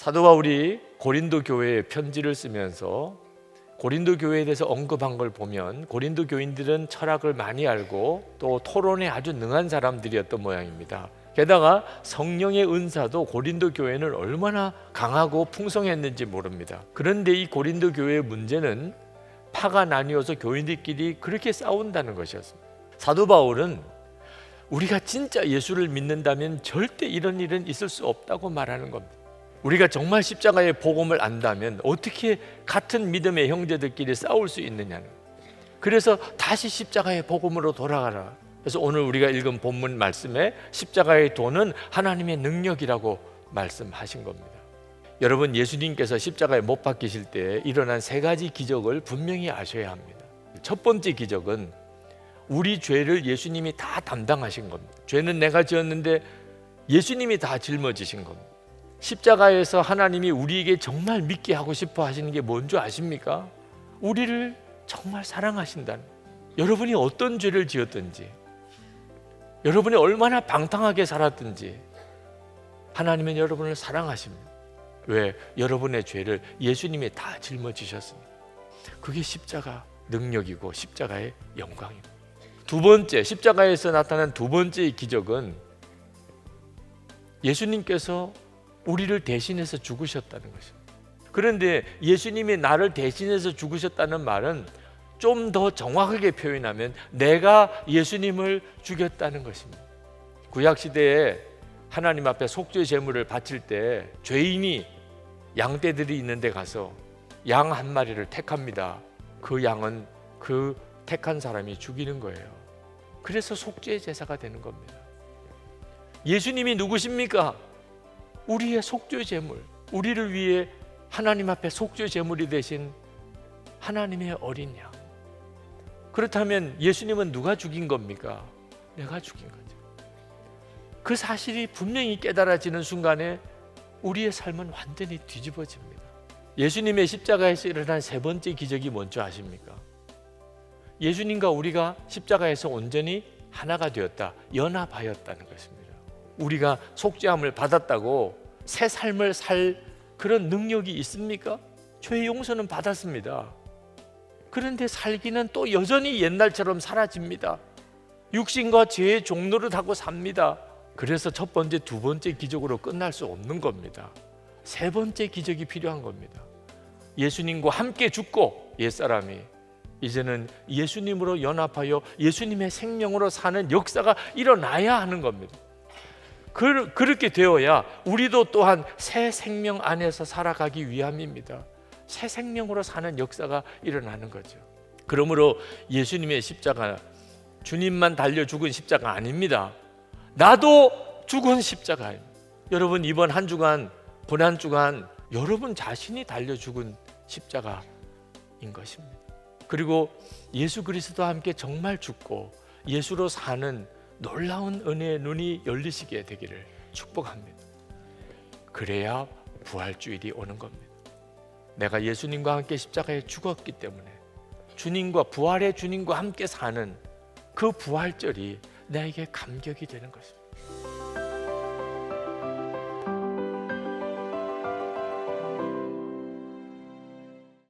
사도 바울이 고린도 교회에 편지를 쓰면서 고린도 교회에 대해서 언급한 걸 보면 고린도 교인들은 철학을 많이 알고 또 토론에 아주 능한 사람들이었던 모양입니다. 게다가 성령의 은사도 고린도 교회는 얼마나 강하고 풍성했는지 모릅니다. 그런데 이 고린도 교회의 문제는 파가 나뉘어서 교인들끼리 그렇게 싸운다는 것이었습니다. 사도 바울은 우리가 진짜 예수를 믿는다면 절대 이런 일은 있을 수 없다고 말하는 겁니다. 우리가 정말 십자가의 복음을 안다면 어떻게 같은 믿음의 형제들끼리 싸울 수 있느냐는. 그래서 다시 십자가의 복음으로 돌아가라. 그래서 오늘 우리가 읽은 본문 말씀에 십자가의 도는 하나님의 능력이라고 말씀하신 겁니다. 여러분, 예수님께서 십자가에 못 박히실 때 일어난 세 가지 기적을 분명히 아셔야 합니다. 첫 번째 기적은 우리 죄를 예수님이 다 담당하신 겁니다. 죄는 내가 지었는데 예수님이 다 짊어지신 겁니다. 십자가에서 하나님이 우리에게 정말 믿게 하고 싶어 하시는 게 뭔지 아십니까? 우리를 정말 사랑하신다는. 여러분이 어떤 죄를 지었든지, 여러분이 얼마나 방탕하게 살았든지 하나님은 여러분을 사랑하십니다. 왜? 여러분의 죄를 예수님이 다 짊어지셨습니다. 그게 십자가 능력이고 십자가의 영광입니다. 두 번째, 십자가에서 나타난 두 번째 기적은 예수님께서 우리를 대신해서 죽으셨다는 것입니다. 그런데 예수님이 나를 대신해서 죽으셨다는 말은 좀 더 정확하게 표현하면 내가 예수님을 죽였다는 것입니다. 구약시대에 하나님 앞에 속죄 제물을 바칠 때 죄인이 양떼들이 있는 데 가서 양 한 마리를 택합니다. 그 양은 그 택한 사람이 죽이는 거예요. 그래서 속죄 제사가 되는 겁니다. 예수님이 누구십니까? 우리의 속죄 제물, 우리를 위해 하나님 앞에 속죄 제물이 되신 하나님의 어린 양. 그렇다면 예수님은 누가 죽인 겁니까? 내가 죽인 거죠. 그 사실이 분명히 깨달아지는 순간에 우리의 삶은 완전히 뒤집어집니다. 예수님의 십자가에서 일어난 세 번째 기적이 뭔지 아십니까? 예수님과 우리가 십자가에서 온전히 하나가 되었다, 연합하였다는 것입니다. 우리가 속죄함을 받았다고 새 삶을 살 그런 능력이 있습니까? 죄의 용서는 받았습니다. 그런데 살기는 또 여전히 옛날처럼 사라집니다. 육신과 죄의 종노릇하고 삽니다. 그래서 첫 번째, 두 번째 기적으로 끝날 수 없는 겁니다. 세 번째 기적이 필요한 겁니다. 예수님과 함께 죽고 옛사람이 이제는 예수님으로 연합하여 예수님의 생명으로 사는 역사가 일어나야 하는 겁니다. 그렇게 되어야 우리도 또한 새 생명 안에서 살아가기 위함입니다. 새 생명으로 사는 역사가 일어나는 거죠. 그러므로 예수님의 십자가, 주님만 달려 죽은 십자가 아닙니다. 나도 죽은 십자가입니다. 여러분, 이번 한 주간, 고난 주간 여러분 자신이 달려 죽은 십자가인 것입니다. 그리고 예수 그리스도와 함께 정말 죽고 예수로 사는 놀라운 은혜의 눈이 열리시게 되기를 축복합니다. 그래야 부활주일이 오는 겁니다. 내가 예수님과 함께 십자가에 죽었기 때문에 주님과 부활의 주님과 함께 사는 그 부활절이 나에게 감격이 되는 것입니다.